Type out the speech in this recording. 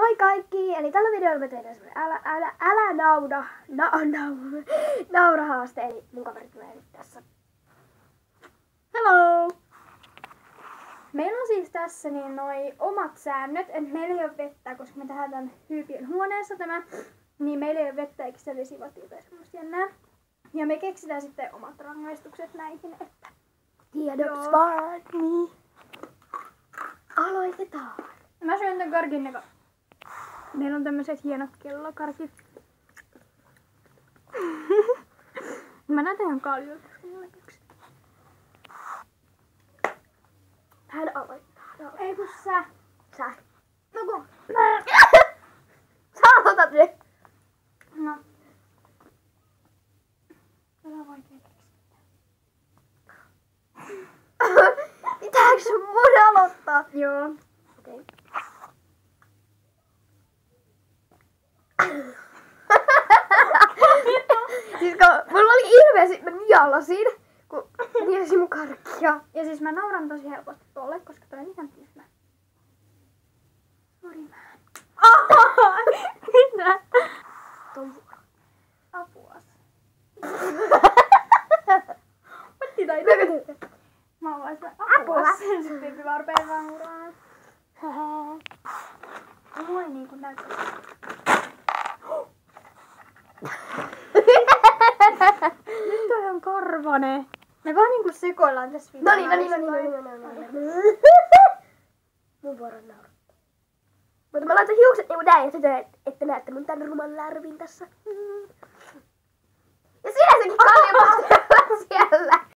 Moi kaikki! Eli tällä videolla me tehdään semmonen älä naurahaaste, eli mun kaveri tulee nyt tässä. Hello! Meillä on siis tässä niin noi omat säännöt, että meillä ei ole vettä, koska me tehdään tän hyypien huoneessa tämä, niin meillä ei ole vettä eikä sitä vesivatia tai semmoista jännää. Ja me keksitään sitten omat rangaistukset näihin, että tiedoksi vaan, niin aloitetaan. Mä syön tän karkin eka. Meillä on tämmöiset hienot kellokarkit. Mä näytän ihan kaljoa. Hän aloittaa. No. Ei kun sä. Sä. No kun. Sä aloitat nyt. No. Tätä on vaikea keksiä. Pitääkö sun mun aloittaa? Joo. Okei. Siis kun mulla oli hirveästi, mä nialasin, kun mä nialasin mun karkkia. Ja siis mä nauran tosi helposti tolle, koska toi on ihan tyhmä. Sori mä. Mitä? Ton vuoro. Apuas. What did I do? Mä oon vaan apuas. Sitten kyllä rupeen vaan uraan. Mulla ei niinku näyttää. Nyt toi on karvane. Me vaan niinku sekoillaan tässä videolla. Noniin. Mun vuoro naurattaa. Mutta mä laitan hiukset niinku näin, että näette mun tän ruman lärvin tässä. Ja siellä sekin kalliopasta siellä.